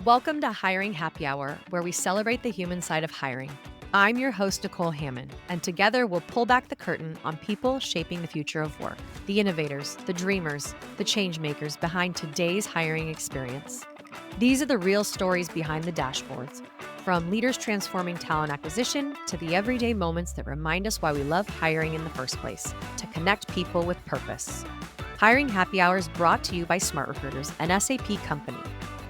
Welcome to Hiring Happy Hour, where we celebrate the human side of hiring. I'm your host, Nicole Hammond, and together we'll pull back the curtain on people shaping the future of work, the innovators, the dreamers, the change makers behind today's hiring experience. These are the real stories behind the dashboards, from leaders transforming talent acquisition to the everyday moments that remind us why we love hiring in the first place, to connect people with purpose. Hiring Happy Hour is brought to you by SmartRecruiters, an SAP company,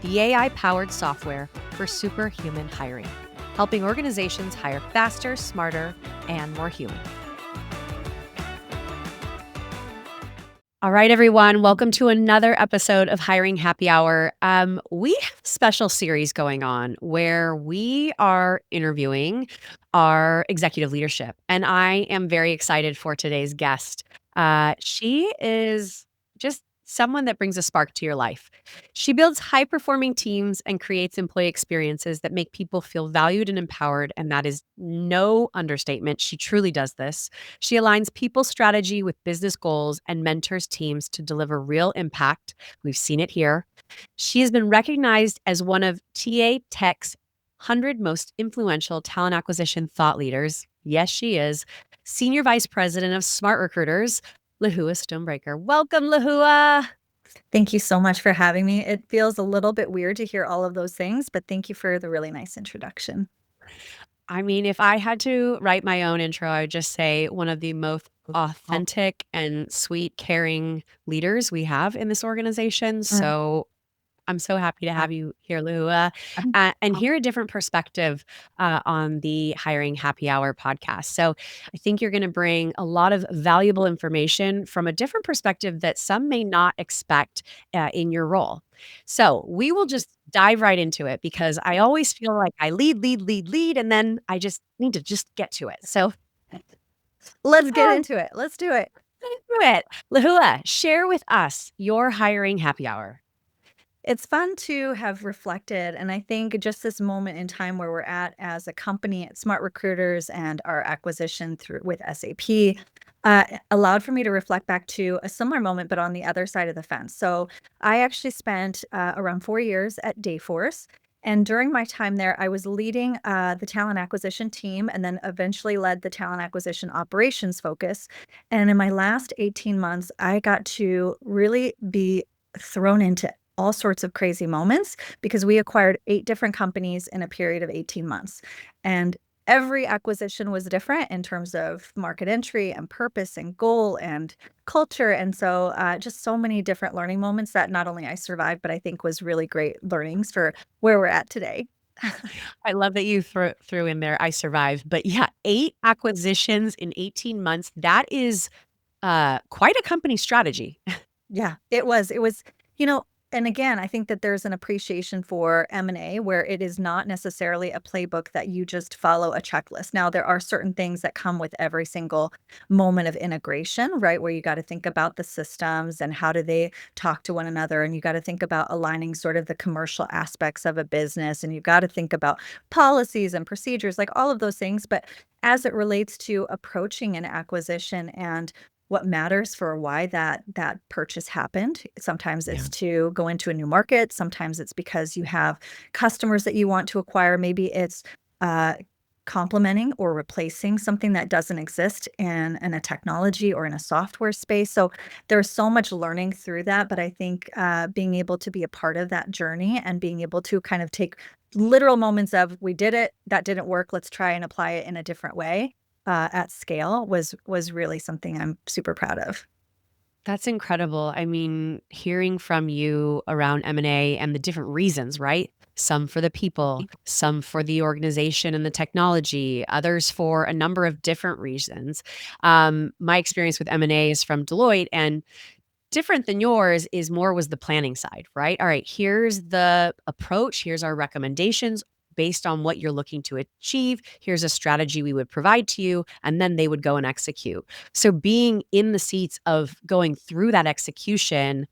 the AI-powered software for superhuman hiring, helping organizations hire faster, smarter, and more human. All right, everyone, welcome to another episode of Hiring Happy Hour. We have a special series going on where we are interviewing our executive leadership, and I am very excited for today's guest. She is just someone that brings a spark to your life. She builds high-performing teams and creates employee experiences that make people feel valued and empowered, and that is no understatement. She truly does this. She aligns people's strategy with business goals and mentors teams to deliver real impact. We've seen it here. She has been recognized as one of TA Tech's 100 most influential talent acquisition thought leaders. Yes, she is. Senior Vice President of SmartRecruiters, Lehua Stonebraker. Welcome, Lehua. Thank you so much for having me. It feels a little bit weird to hear all of those things, but thank you for the really nice introduction. I mean, if I had to write my own intro, I would just say one of the most authentic and sweet, caring leaders we have in this organization. So I'm so happy to have you here, Lehua, and hear a different perspective on the Hiring Happy Hour podcast. So I think you're going to bring a lot of valuable information from a different perspective that some may not expect in your role. So we will just dive right into it because I always feel like I lead, and then I just need to just get to it. So let's get into it. Let's do it. Lehua, share with us your Hiring Happy Hour. It's fun to have reflected, and I think just this moment in time where we're at as a company at SmartRecruiters and our acquisition with SAP allowed for me to reflect back to a similar moment, but on the other side of the fence. So I actually spent around 4 years at Dayforce. And during my time there, I was leading the talent acquisition team and then eventually led the talent acquisition operations focus. And in my last 18 months, I got to really be thrown into all sorts of crazy moments because we acquired 8 different companies in a period of 18 months. And every acquisition was different in terms of market entry and purpose and goal and culture. And so just so many different learning moments that not only I survived, but I think was really great learnings for where we're at today. I love that you threw in there, I survived. But yeah, 8 acquisitions in 18 months. That is quite a company strategy. Yeah, it was, you know, and again, I think that there's an appreciation for M&A where it is not necessarily a playbook that you just follow a checklist. Now, there are certain things that come with every single moment of integration, right? Where you got to think about the systems and how do they talk to one another. And you got to think about aligning sort of the commercial aspects of a business. And you got to think about policies and procedures, like all of those things. But as it relates to approaching an acquisition and what matters for why that purchase happened. Sometimes it's to go into a new market. Sometimes it's because you have customers that you want to acquire. Maybe it's complementing or replacing something that doesn't exist in a technology or in a software space. So there's so much learning through that. But I think being able to be a part of that journey and being able to kind of take literal moments of we did it, that didn't work, let's try and apply it in a different way. At scale was really something I'm super proud of. That's incredible. I mean, hearing from you around M&A and the different reasons, right? Some for the people, some for the organization and the technology, others for a number of different reasons. My experience with M&A is from Deloitte, and different than yours was the planning side, right? All right, here's the approach, here's our recommendations based on what you're looking to achieve. Here's a strategy we would provide to you, and then they would go and execute. So being in the seats of going through that execution,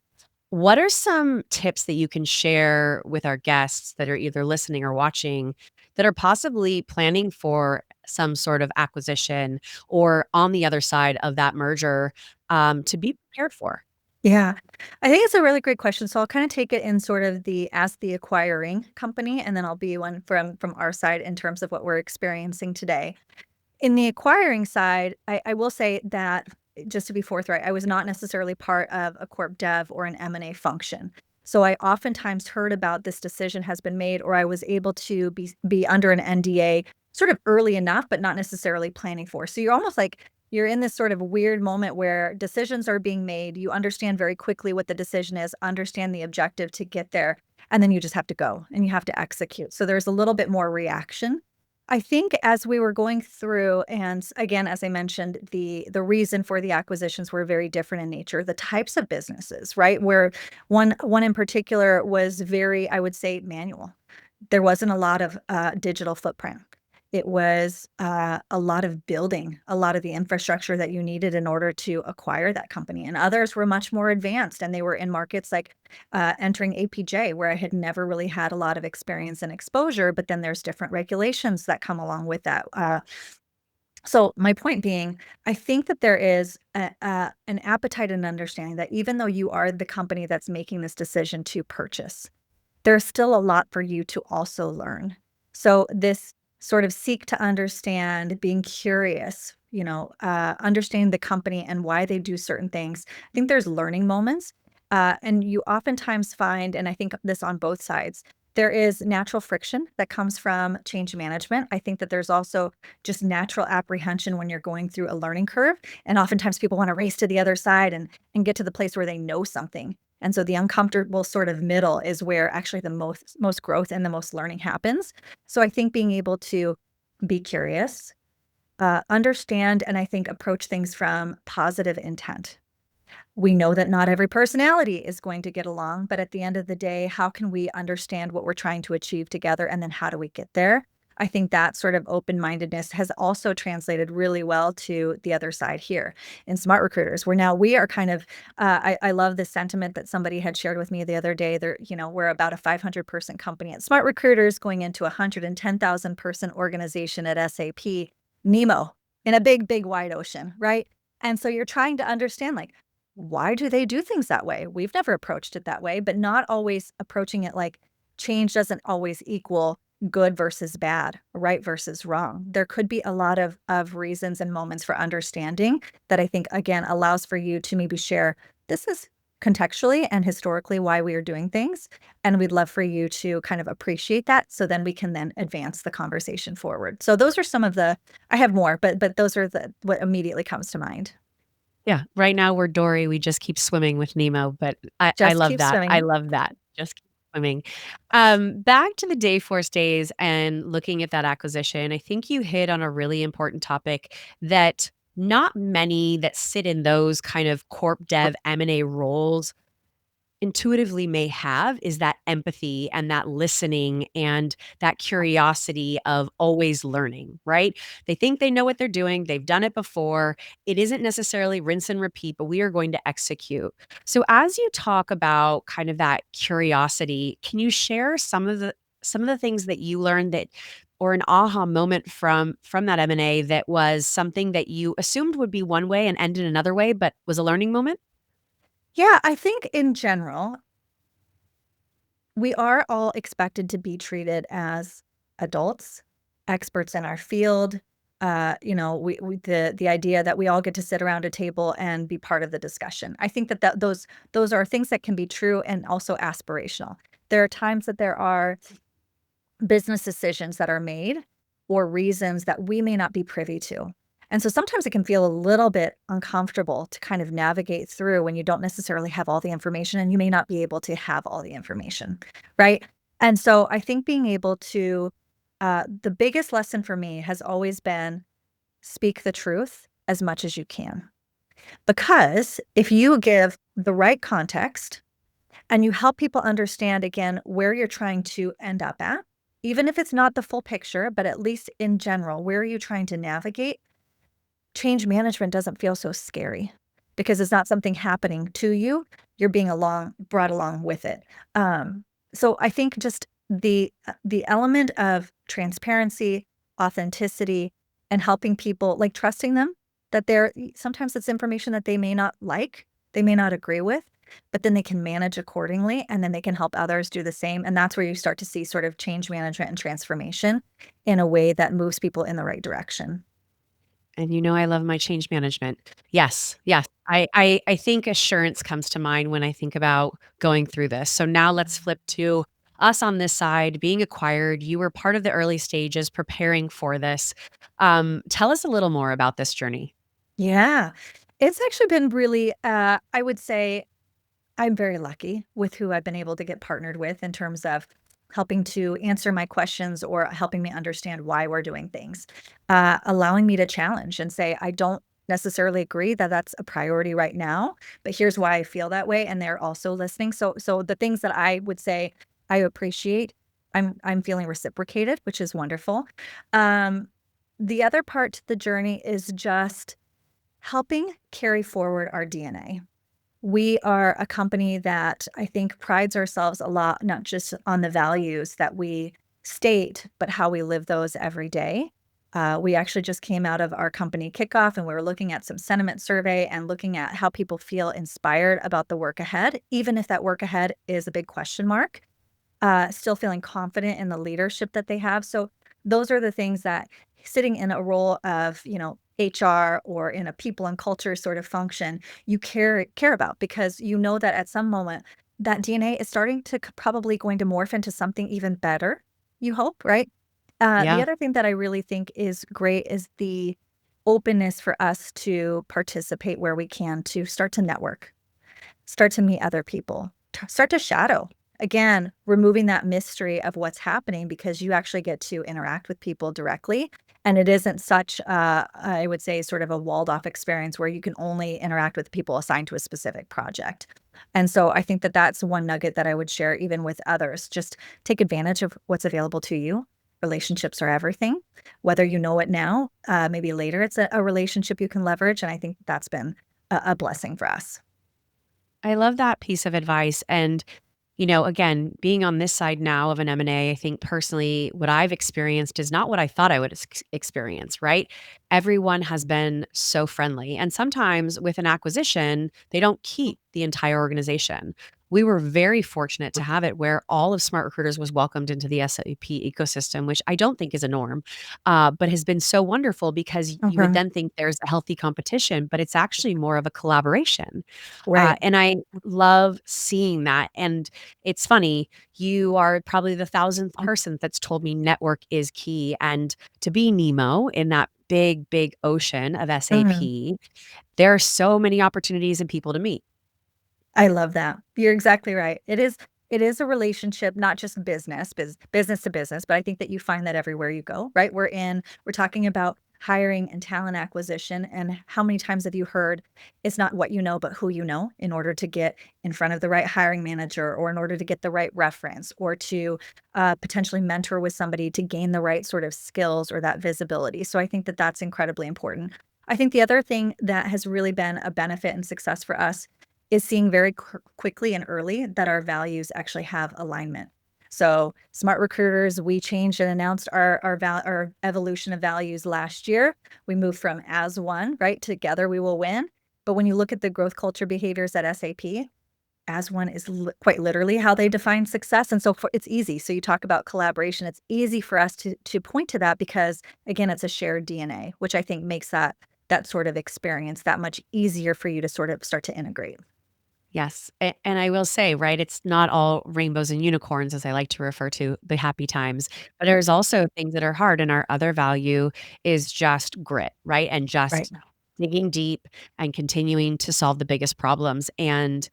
what are some tips that you can share with our guests that are either listening or watching that are possibly planning for some sort of acquisition or on the other side of that merger to be prepared for? Yeah, I think it's a really great question. So I'll kind of take it in sort of as the acquiring company, and then I'll be one from our side in terms of what we're experiencing today. In the acquiring side, I will say that, just to be forthright, I was not necessarily part of a corp dev or an M&A function. So I oftentimes heard about this decision has been made, or I was able to be under an NDA sort of early enough, but not necessarily planning for. So you're almost like you're in this sort of weird moment where decisions are being made. You understand very quickly what the decision is, understand the objective to get there, and then you just have to go and you have to execute. So there's a little bit more reaction. I think as we were going through, and again, as I mentioned, the reason for the acquisitions were very different in nature. The types of businesses, right? Where one in particular was very, I would say, manual. There wasn't a lot of digital footprint. It was a lot of building, a lot of the infrastructure that you needed in order to acquire that company. And others were much more advanced, and they were in markets like entering APJ, where I had never really had a lot of experience and exposure. But then there's different regulations that come along with that. So my point being, I think that there is an appetite and understanding that even though you are the company that's making this decision to purchase, there's still a lot for you to also learn. So this sort of seek to understand, being curious, understanding the company and why they do certain things. I think there's learning moments. And you oftentimes find, and I think this on both sides, there is natural friction that comes from change management. I think that there's also just natural apprehension when you're going through a learning curve. And oftentimes people want to race to the other side and get to the place where they know something. And so the uncomfortable sort of middle is where actually the most growth and the most learning happens. So I think being able to be curious, understand, and I think approach things from positive intent. We know that not every personality is going to get along, but at the end of the day, how can we understand what we're trying to achieve together, and then how do we get there? I think that sort of open-mindedness has also translated really well to the other side here in SmartRecruiters, where now we are kind of, I love the sentiment that somebody had shared with me the other day. We're about a 500-person company at SmartRecruiters going into a 110,000-person organization at SAP, Nemo, in a big, big wide ocean, right? And so you're trying to understand, like, why do they do things that way? We've never approached it that way, but not always approaching it like change doesn't always equal good versus bad, right versus wrong. There could be a lot of reasons and moments for understanding that I think, again, allows for you to maybe share, this is contextually and historically why we are doing things. And we'd love for you to kind of appreciate that. So then we can then advance the conversation forward. So those are some of I have more, but those are what immediately comes to mind. Yeah, right now we're Dory, we just keep swimming with Nemo, but I Just love keep that, I swimming. love that, just keep swimming. Back to the Dayforce days and looking at that acquisition, I think you hit on a really important topic that not many that sit in those kind of corp dev M&A roles intuitively may have is that empathy and that listening and that curiosity of always learning, right? They think they know what they're doing, they've done it before. It isn't necessarily rinse and repeat, but we are going to execute. So as you talk about kind of that curiosity, can you share some of the things that you learned that or an aha moment from that M&A that was something that you assumed would be one way and ended another way, but was a learning moment? Yeah, I think in general, we are all expected to be treated as adults, experts in our field. The idea that we all get to sit around a table and be part of the discussion. I think those are things that can be true and also aspirational. There are times that there are business decisions that are made or reasons that we may not be privy to. And so sometimes it can feel a little bit uncomfortable to kind of navigate through when you don't necessarily have all the information and you may not be able to have all the information, right? And so I think being able to, the biggest lesson for me has always been speak the truth as much as you can. Because if you give the right context, and you help people understand, again, where you're trying to end up at, even if it's not the full picture, but at least in general, where are you trying to navigate? Change management doesn't feel so scary because it's not something happening to you. You're being brought along with it. So I think just the element of transparency, authenticity, and helping people, like trusting them that sometimes it's information that they may not like, they may not agree with, but then they can manage accordingly, and then they can help others do the same. And that's where you start to see sort of change management and transformation in a way that moves people in the right direction. And I love my change management. Yes, yes. I think assurance comes to mind when I think about going through this. So now let's flip to us on this side, being acquired. You were part of the early stages preparing for this. Tell us a little more about this journey. Yeah. It's actually been really, I would say I'm very lucky with who I've been able to get partnered with in terms of helping to answer my questions or helping me understand why we're doing things, allowing me to challenge and say, I don't necessarily agree that that's a priority right now, but here's why I feel that way. And they're also listening. So the things that I would say I appreciate, I'm feeling reciprocated, which is wonderful. Um, the other part to the journey is just helping carry forward our DNA. We are a company that I think prides ourselves a lot, not just on the values that we state, but how we live those every day. We actually just came out of our company kickoff and we were looking at some sentiment survey and looking at how people feel inspired about the work ahead, even if that work ahead is a big question mark, still feeling confident in the leadership that they have. So those are the things that sitting in a role of, HR or in a people and culture sort of function, you care about because you know that at some moment that DNA is starting to probably going to morph into something even better, you hope, right? The Yeah. other thing that I really think is great is the openness for us to participate where we can to start to network. Start to meet other people, start to shadow. Again, removing that mystery of what's happening because you actually get to interact with people directly. And it isn't such, I would say, sort of a walled off experience where you can only interact with people assigned to a specific project. And so I think that that's one nugget that I would share even with others. Just take advantage of what's available to you. Relationships are everything. Whether you know it now, maybe later it's a relationship you can leverage. And I think that's been a blessing for us. I love that piece of advice. And again, being on this side now of an M&A, I think personally what I've experienced is not what I thought I would experience, right? Everyone has been so friendly. And sometimes with an acquisition, they don't keep the entire organization. We were very fortunate to have it where all of SmartRecruiters was welcomed into the SVP ecosystem, which I don't think is a norm, but has been so wonderful because you would Okay. then think there's a healthy competition, but it's actually more of a collaboration. Right. And I love seeing that. And it's funny, you are probably the thousandth person that's told me network is key. And to be Nemo in that big, big ocean of Mhm. SAP, there are so many opportunities and people to meet. I love that. You're exactly right. It is a relationship, not just business to business, but I think that you find that everywhere you go, right? We're talking about hiring and talent acquisition, and how many times have you heard it's not what you know, but who you know in order to get in front of the right hiring manager or in order to get the right reference or to potentially mentor with somebody to gain the right sort of skills or that visibility. So I think that that's incredibly important. I think the other thing that has really been a benefit and success for us is seeing very quickly and early that our values actually have alignment. So, Smart Recruiters, we changed and announced our evolution of values last year. We moved from as one, right? Together we will win. But when you look at the growth culture behaviors at SAP, as one is quite literally how they define success. And so it's easy. So you talk about collaboration. It's easy for us to point to that because again, it's a shared DNA, which I think makes that sort of experience that much easier for you to sort of start to integrate. Yes. And I will say, right, it's not all rainbows and unicorns, as I like to refer to the happy times, but there's also things that are hard. And our other value is just grit, right? And Right. just digging deep and continuing to solve the biggest problems. And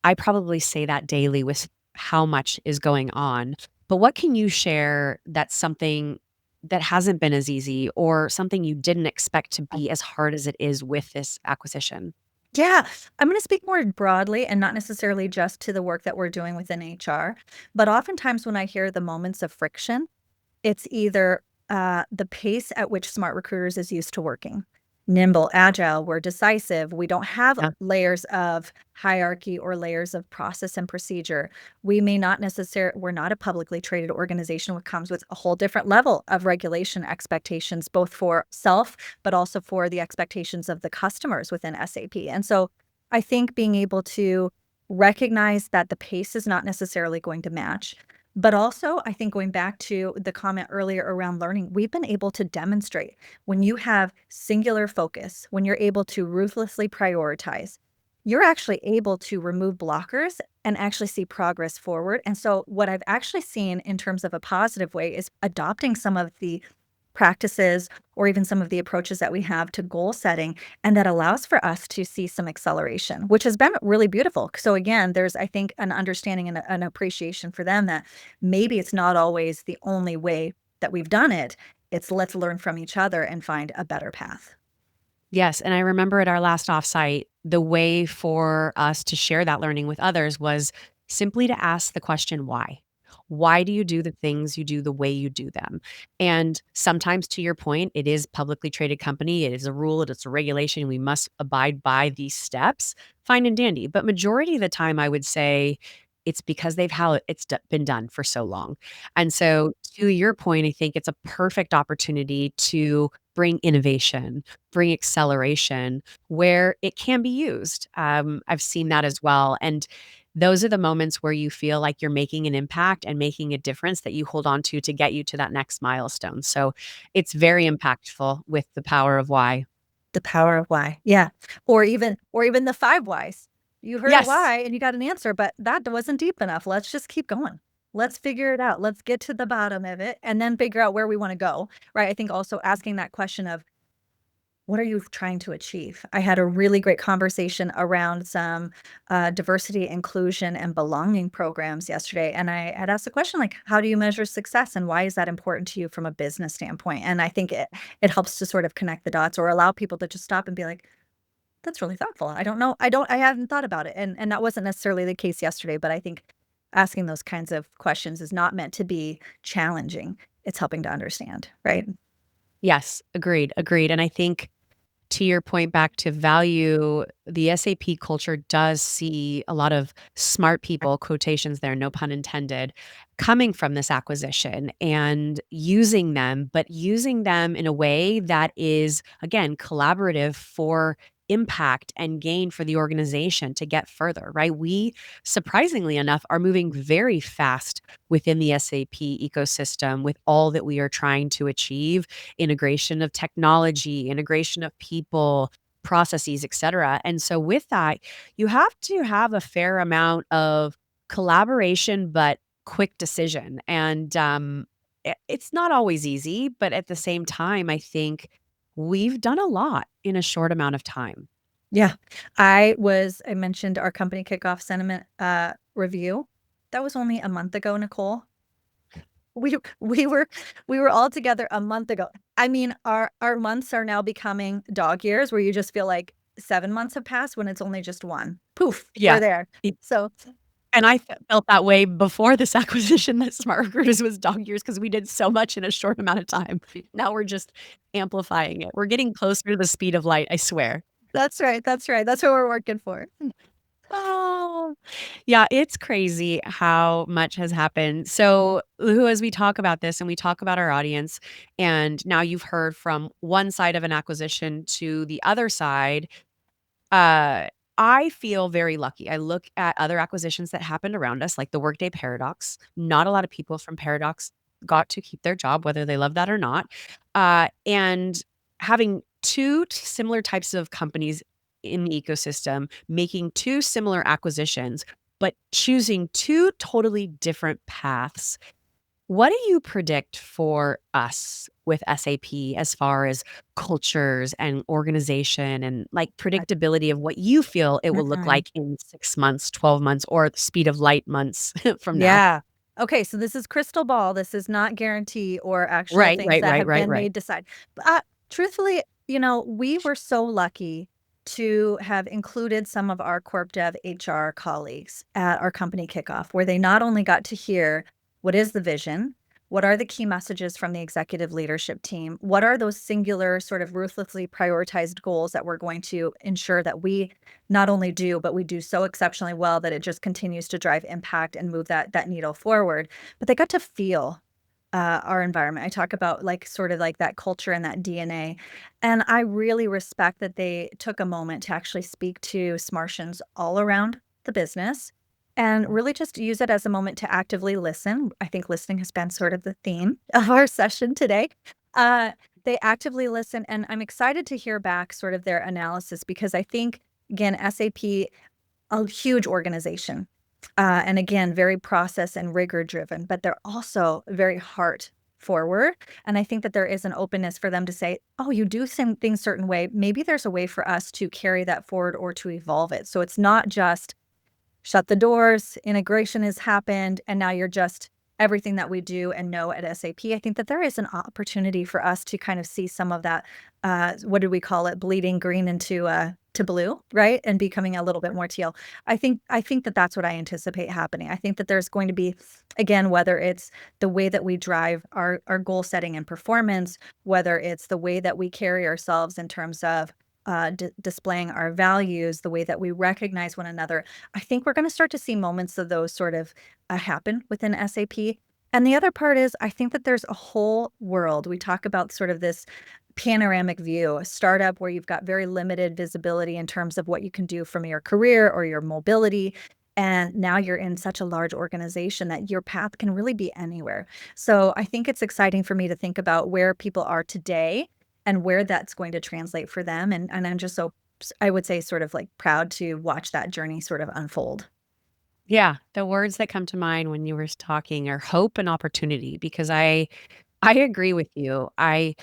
I probably say that daily with how much is going on. But what can you share that's something that hasn't been as easy or something you didn't expect to be as hard as it is with this acquisition? Yeah, I'm going to speak more broadly and not necessarily just to the work that we're doing within HR, but oftentimes when I hear the moments of friction, it's either, the pace at which Smart Recruiters is used to working. Nimble, agile, we're decisive, we don't have Yeah. layers of hierarchy or layers of process and procedure. We may not we're not a publicly traded organization, which comes with a whole different level of regulation expectations, both for self, but also for the expectations of the customers within SAP. And so I think being able to recognize that the pace is not necessarily going to match. But also, I think going back to the comment earlier around learning, we've been able to demonstrate when you have singular focus, when you're able to ruthlessly prioritize, you're actually able to remove blockers and actually see progress forward. And so, what I've actually seen in terms of a positive way is adopting some of the practices or even some of the approaches that we have to goal setting, and that allows for us to see some acceleration, which has been really beautiful. So again, there's, I think, an understanding and an appreciation for them that maybe it's not always the only way that we've done it. It's let's learn from each other and find a better path. Yes, and I remember at our last offsite, the way for us to share that learning with others was simply to ask the question, why? Why do you do the things you do the way you do them? And sometimes, to your point, it is publicly traded company. It is a rule. It is a regulation. We must abide by these steps. Fine and dandy. But majority of the time, I would say it's because they've how it's been done for so long. And so, to your point, I think it's a perfect opportunity to bring innovation, bring acceleration where it can be used. I've seen that as well. And those are the moments where you feel like you're making an impact and making a difference that you hold on to get you to that next milestone. So it's very impactful with the power of why. The power of why. Yeah. Or even the 5 whys. You heard a Yes. why and you got an answer, but that wasn't deep enough. Let's just keep going. Let's figure it out. Let's get to the bottom of it and then figure out where we wanna go, right? I think also asking that question of, what are you trying to achieve? I had a really great conversation around some diversity, inclusion, and belonging programs yesterday. And I had asked the question, like, how do you measure success and why is that important to you from a business standpoint? And I think it helps to sort of connect the dots or allow people to just stop and be like, that's really thoughtful. I don't know. I haven't thought about it. And that wasn't necessarily the case yesterday, but I think asking those kinds of questions is not meant to be challenging. It's helping to understand, right? Yes. Agreed. Agreed. And I think to your point back to value, the SAP culture does see a lot of smart people, quotations there, no pun intended, coming from this acquisition and but using them in a way that is, again, collaborative for impact and gain for the organization to get further, right? We, surprisingly enough, are moving very fast within the SAP ecosystem with all that we are trying to achieve integration of technology, integration of people, processes, et cetera. And so with that, you have to have a fair amount of collaboration, but quick decision. And it's not always easy, but at the same time, I think we've done a lot in a short amount of time. Yeah. I mentioned our company kickoff sentiment, review. That was only a month ago, Nicole. We we were we were all together a month ago. I mean, our months are now becoming dog years where you just feel like 7 months have passed when it's only just 1. Poof, we're Yeah. there. It So and I felt that way before this acquisition that SmartRecruiters was dog years because we did so much in a short amount of time. Now we're just amplifying it. We're getting closer to the speed of light, I swear. that's right, that's right. That's what we're working for. Oh, yeah, it's crazy how much has happened. So, Lou, as we talk about this and we talk about our audience, and now you've heard from one side of an acquisition to the other side, uh, I feel very lucky. I look at other acquisitions that happened around us, like the Workday Paradox. Not a lot of people from Paradox got to keep their job, whether they love that or not. And having two similar types of companies in the ecosystem, making two similar acquisitions, but choosing two totally different paths. What do you predict for us with SAP as far as cultures and organization and like I predictability of what you feel it will look mm-mm. like in 6 months, 12 months, or the speed of light months from now? Yeah. Okay, so this is crystal ball. This is not guarantee or actual Right, things right, that right, have right, been right. made decide. But, truthfully, we were so lucky to have included some of our corp dev HR colleagues at our company kickoff, where they not only got to hear what is the vision, what are the key messages from the executive leadership team, what are those singular sort of ruthlessly prioritized goals that we're going to ensure that we not only do, but we do so exceptionally well that it just continues to drive impact and move that needle forward. But they got to feel our environment. I talk about like sort of like that culture and that DNA. And I really respect that they took a moment to actually speak to Smartians all around the business and really just use it as a moment to actively listen. I think listening has been sort of the theme of our session today. Uh, they actively listen, and I'm excited to hear back sort of their analysis because I think, again, SAP, a huge organization, and again, very process and rigor driven, but they're also very heart forward. And I think that there is an openness for them to say, oh, you do some things certain way. Maybe there's a way for us to carry that forward or to evolve it. So it's not just shut the doors, integration has happened, and now you're just everything that we do and know at SAP. I think that there is an opportunity for us to kind of see some of that, what do we call it? Bleeding green into to blue, right? And becoming a little bit more teal. I think that that's what I anticipate happening. I think that there's going to be, again, whether it's the way that we drive our goal setting and performance, whether it's the way that we carry ourselves in terms of displaying our values, the way that we recognize one another. I think we're going to start to see moments of those sort of happen within SAP. And the other part is, I think that there's a whole world. We talk about sort of this panoramic view, a startup where you've got very limited visibility in terms of what you can do from your career or your mobility. And now you're in such a large organization that your path can really be anywhere. So I think it's exciting for me to think about where people are today and where that's going to translate for them. And I'm just so, I would say, sort of like proud to watch that journey sort of unfold. Yeah, the words that come to mind when you were talking are hope and opportunity because I agree with you. I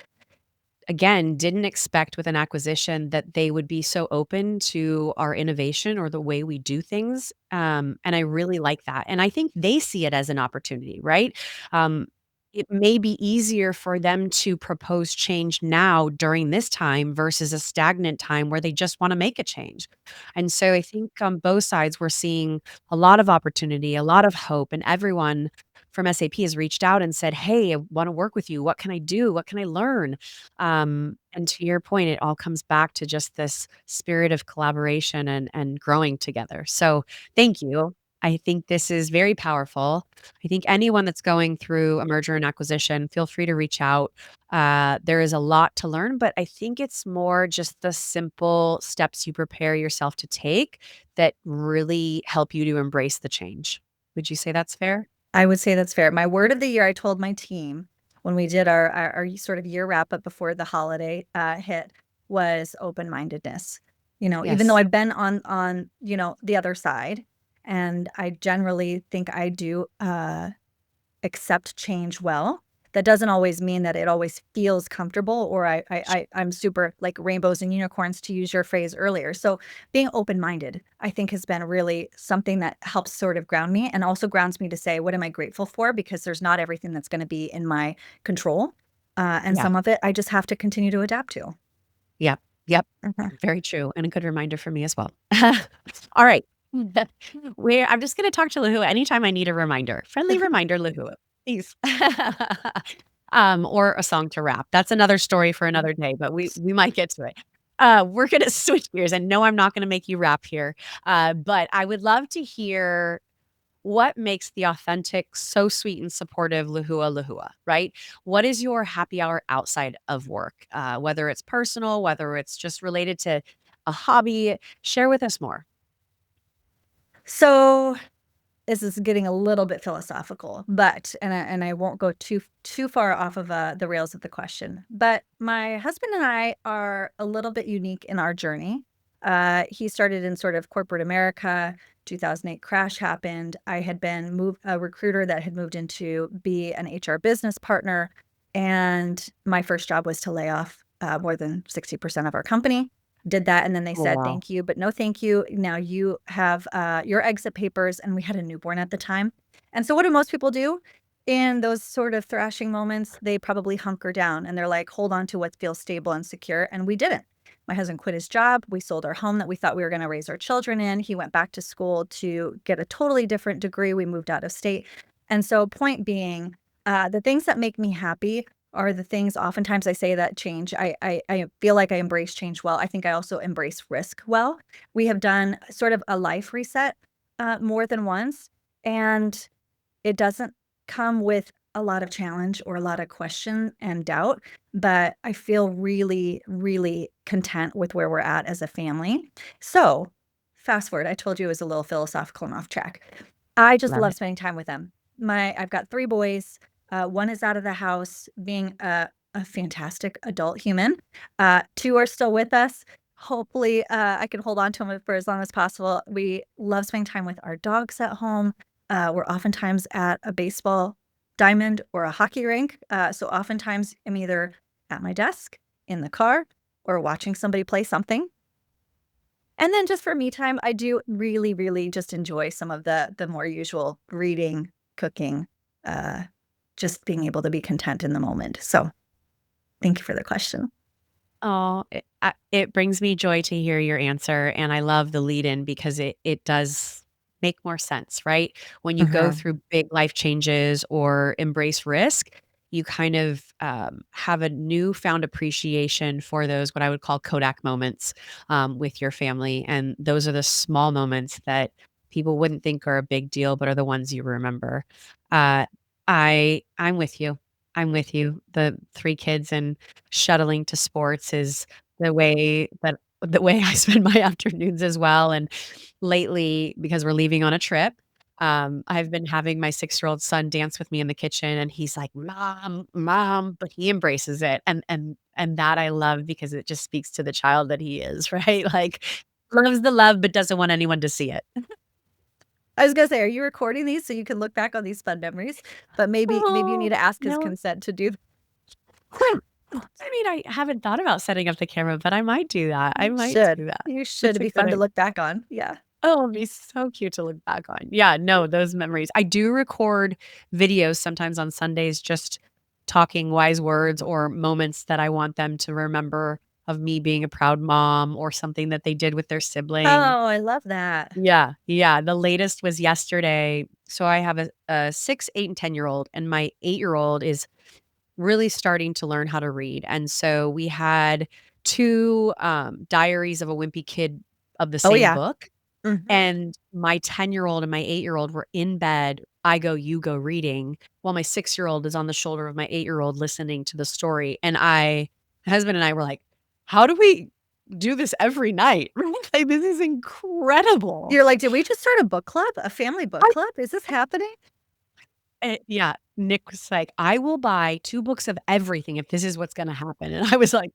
again didn't expect with an acquisition that they would be so open to our innovation or the way we do things. And I really like that. And I think they see it as an opportunity, right? Um, it may be easier for them to propose change now during this time versus a stagnant time where they just want to make a change. And so I think on both sides, we're seeing a lot of opportunity, a lot of hope, and everyone from SAP has reached out and said, hey, I want to work with you. What can I do? What can I learn? And to your point, it all comes back to just this spirit of collaboration and growing together. So thank you. I think this is very powerful. I think anyone that's going through a merger and acquisition, feel free to reach out. There is a lot to learn, but I think it's more just the simple steps you prepare yourself to take that really help you to embrace the change. Would you say that's fair? I would say that's fair. My word of the year, I told my team when we did our sort of year wrap up before the holiday hit, was open-mindedness. Even though Yes. I've been on the other side, and I generally think I do accept change well. That doesn't always mean that it always feels comfortable or I'm super like rainbows and unicorns, to use your phrase earlier. So being open-minded, I think, has been really something that helps sort of ground me and also grounds me to say, what am I grateful for? Because there's not everything that's going to be in my control. And Yeah. some of it I just have to continue to adapt to. Yep. Yep. Mhm. Very true, and a good reminder for me as well. All right. Where I'm just gonna talk to Lehua anytime I need a reminder. Friendly reminder, Lehua, please. Or a song to rap. That's another story for another day, but we might get to it. We're gonna switch gears, and no, I'm not gonna make you rap here, but I would love to hear what makes the authentic, so sweet and supportive Lehua, right? What is your happy hour outside of work? Whether it's personal, whether it's just related to a hobby, share with us more. So this is getting a little bit philosophical, but and I won't go too far off of the rails of the question. But my husband and I are a little bit unique in our journey. He started in sort of corporate America. 2008 crash happened. I had been moved a recruiter that had moved into be an HR business partner, and my first job was to lay off more than 60% of our company. Did that, and then they Oh, said, wow. "Thank you, but no thank you. Now you have, your exit papers," and we had a newborn at the time. And so what do most people do in those sort of thrashing moments? They probably hunker down, and they're like, "Hold on to what feels stable and secure," and we didn't. My husband quit his job, we sold our home that we thought we were gonna raise our children in, he went back to school to get a totally different degree, we moved out of state. And so point being, the things that make me happy are the things oftentimes I say that change. I feel like I embrace change well. I think I also embrace risk well. We have done sort of a life reset more than once, and it doesn't come with a lot of challenge or a lot of question and doubt, but I feel really, really content with where we're at as a family. So fast forward. I told you it was a little philosophical and off track. I just Love love it. spending time with them. I've got 3 boys. One is out of the house being a fantastic adult human. 2 are still with us. Hopefully, I can hold on to them for as long as possible. We love spending time with our dogs at home. We're oftentimes at a baseball diamond or a hockey rink. So oftentimes I'm either at my desk, in the car, or watching somebody play something. And then just for me time, I do really, really just enjoy some of the more usual reading, cooking, uh, just being able to be content in the moment. So thank you for the question. Oh, it brings me joy to hear your answer, and I love the lead in because it does make more sense, right? When you go Mhm. through big life changes or embrace risk, you kind of have a newfound appreciation for those what I would call Kodak moments with your family, and those are the small moments that people wouldn't think are a big deal, but are the ones you remember. Uh, I'm with you. I'm with you. The 3 kids and shuttling to sports is the way I spend my afternoons as well, and lately, because we're leaving on a trip, I've been having my 6-year-old son dance with me in the kitchen, and he's like, "Mom, mom," but he embraces it, and that I love because it just speaks to the child that he is, right? Like, loves the love, but doesn't want anyone to see it. I was gonna say, are you recording these so you can look back on these fun memories? But maybe you need Oh, to ask his no. consent to do. I mean, I haven't thought about setting up the camera, but I might do that. I You might should. do that. You should. That's It'd a be good fun to idea. look back on. Yeah. Oh, it'd be so cute to look back on. Yeah, no, those memories. I do record videos sometimes on Sundays just talking wise words or moments that I want them to remember of me being a proud mom or something that they did with their sibling. Oh, I love that. Yeah, yeah. The latest was yesterday. So I have a 6, 8, and 10-year-old, and my 8-year-old is really starting to learn how to read. And so we had 2 diaries of a wimpy kid of the Oh, same yeah. book. Mhm. And my 10-year-old and my 8-year-old were in bed, I go, you go reading, while my 6-year-old is on the shoulder of my 8-year-old listening to the story. And my husband and I were like, "How do we do this every night?" Like, this is incredible. You're like, "Did we just start a book club? A family book I club? Is this happening?" yeah, Nick was like, "I will buy 2 books of everything if this is what's gonna happen." And I was like,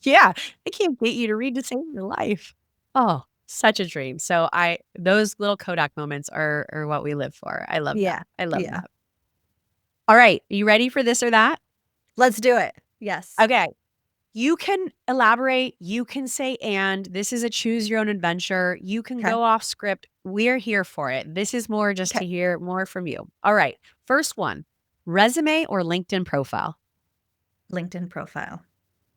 "Yeah, I can't get you to read to save your life." Oh, such a dream. So I those little Kodak moments are what we live for. I love that. Yeah. I love Yeah. that. All right, you ready for this or that? Let's do it. Yes. Okay. You can elaborate, you can say and, this is a choose your own adventure, you can Okay. go off script, we're here for it. This is more just Okay. to hear more from you. All right, first one, resume or LinkedIn profile? LinkedIn profile.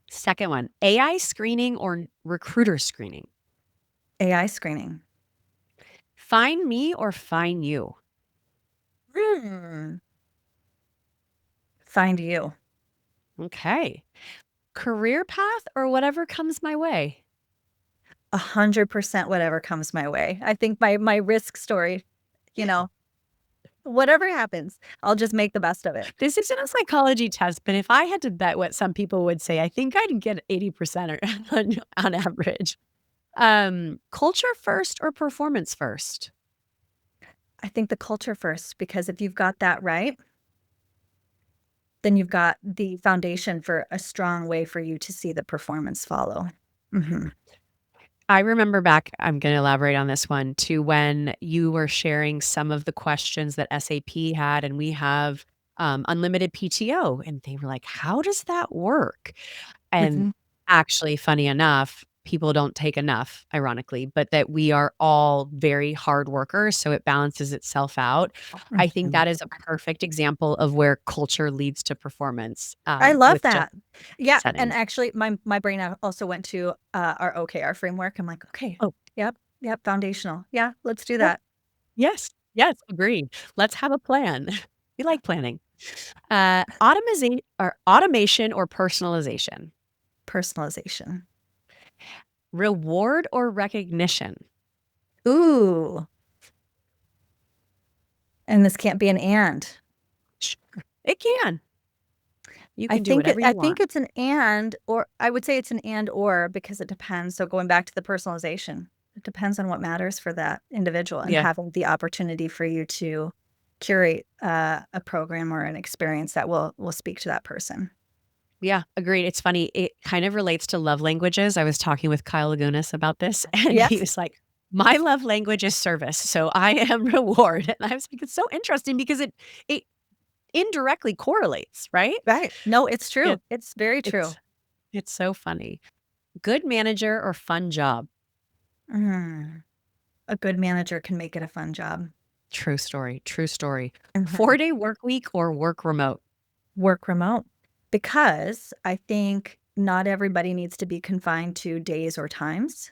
Second one, AI screening or recruiter screening? AI screening. Find me or find you? Hmm. Find you. Okay. Career path or whatever comes my way? 100% whatever comes my way. I think my risk story, you know, whatever happens, I'll just make the best of it. This isn't a psychology test, but if I had to bet what some people would say, I think I'd get 80% or on average. Culture first or performance first? I think the culture first, because if you've got that right, then you've got the foundation for a strong way for you to see the performance follow. Mhm. I remember back, I'm going to elaborate on this one to when you were sharing some of the questions that SAP had, and we have unlimited PTO. And they were like, how does that work? And Mhm. actually, funny enough, people don't take enough, ironically, but that we are all very hard workers, so it balances itself out. I think Mhm. that is a perfect example of where culture leads to performance, I love with just that. Yeah, and setting. actually my brain also went to, our OKR framework. I'm like, "Okay, Oh, yep, yep, foundational. Yeah, let's do yep. that." Yes. Yes, agreed. Let's have a plan. We like planning. Automation or personalization? Personalization. Reward or recognition? Ooh, and this can't be an and. Sure, it can. You can do whatever I you think want. it's an and, or I would say it's an and or because it depends. So going back to the personalization. It depends on what matters for that individual and Yeah. having the opportunity for you to curate a program or an experience that will speak to that person. Yeah, agreed. It's funny. It kind of relates to love languages. I was talking with Kyle Lagunas about this, and he Yes. was like, "My love language is service, so I am reward." And I was like, "It's so interesting because it indirectly correlates, right?" Right. No, it's Yeah, true. It's very true. it's it's so funny. Good manager or fun job? Mm. A good manager can make it a fun job. True story. True story. Mhm. 4-day work week or work remote? Work remote because I think not everybody needs to be confined to days or times.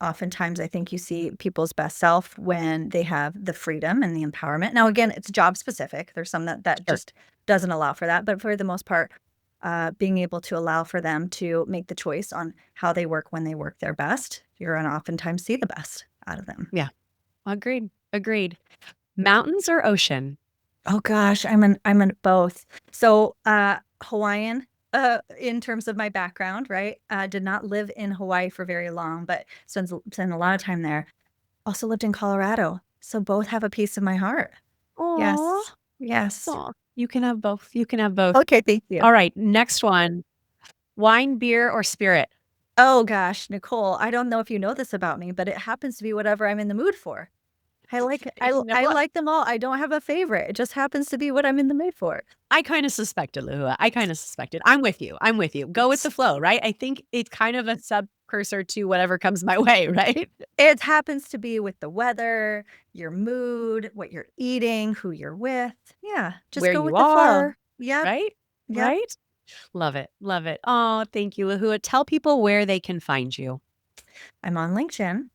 Oftentimes, I think you see people's best self when they have the freedom and the empowerment. Now, again, it's job specific. There's some that Sure. just doesn't allow for that, but for the most part, being able to allow for them to make the choice on how they work when they work their best, you're gonna oftentimes see the best out of them. Yeah. Agreed. Agreed. Mountains or ocean? Oh gosh, I'm in both. So, Hawaiian, in terms of my background, right? Did not live in Hawaii for very long, but spent a lot of time there. Also lived in Colorado, so both have a piece of my heart. Aw. Yes. Yes. Aw. You can have both. You can have both. Okay, thank you. All right, next one. Wine, beer, or spirit? Oh gosh, Nicole, I don't know if you know this about me, but it happens to be whatever I'm in the mood for. I like I You l know I what? like them all. I don't have a favorite. It just happens to be what I'm in the mood for. I kinda suspected, Lehua. I kinda suspected. I'm with you. I'm with you. Go with the flow, right? I think it's kind of a subcursor to whatever comes my way, right? It happens to be with the weather, your mood, what you're eating, who you're with. Yeah, just Where go you with the flow. are, Yep, right? yep. Right? Love it. Love it. Oh, thank you, Lehua. Tell people where they can find you. I'm on LinkedIn.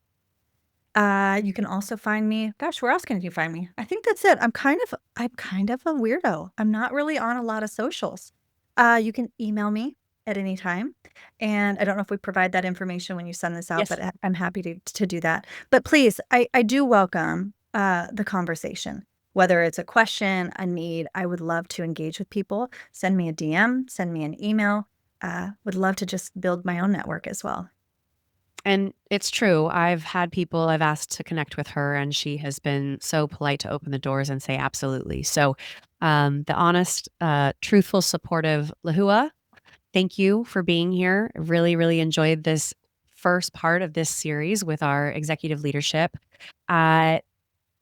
You can also find me gosh, where else can you find me? I think that's it. I'm kind of a weirdo. I'm not really on a lot of socials. You can email me at any time, and I don't know if we provide that information when you send this out, Yes. but I'm happy to do that. But please, I do welcome, the conversation. Whether it's a question, a need, I would love to engage with people. Send me a DM, send me an email. Would love to just build my own network as well. And it's true. I've had people I've asked to connect with her, and she has been so polite to open the doors and say absolutely. So, the honest, truthful, supportive Lehua, thank you for being here. Really, really enjoyed this first part of this series with our executive leadership. Uh,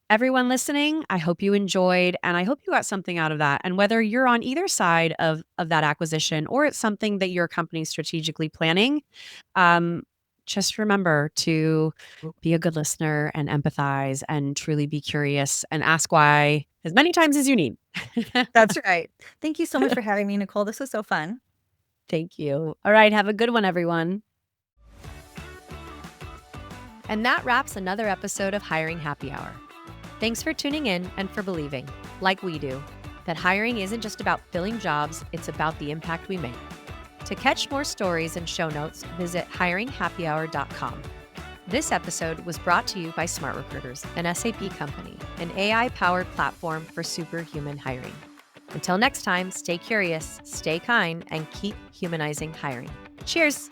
Everyone listening, I hope you enjoyed and I hope you got something out of that. And whether you're on either side of that acquisition or it's something that your company's strategically planning, um, just remember to be a good listener and empathize and truly be curious and ask why as many times as you need. That's right. Thank you so much for having me, Nicole. This was so fun. Thank you. All right. Have a good one, everyone. And that wraps another episode of Hiring Happy Hour. Thanks for tuning in and for believing, like we do, that hiring isn't just about filling jobs, it's about the impact we make. To catch more stories and show notes, visit hiringhappyhour.com. This episode was brought to you by SmartRecruiters, an SAP company, an AI-powered platform for superhuman hiring. Until next time, stay curious, stay kind, and keep humanizing hiring. Cheers!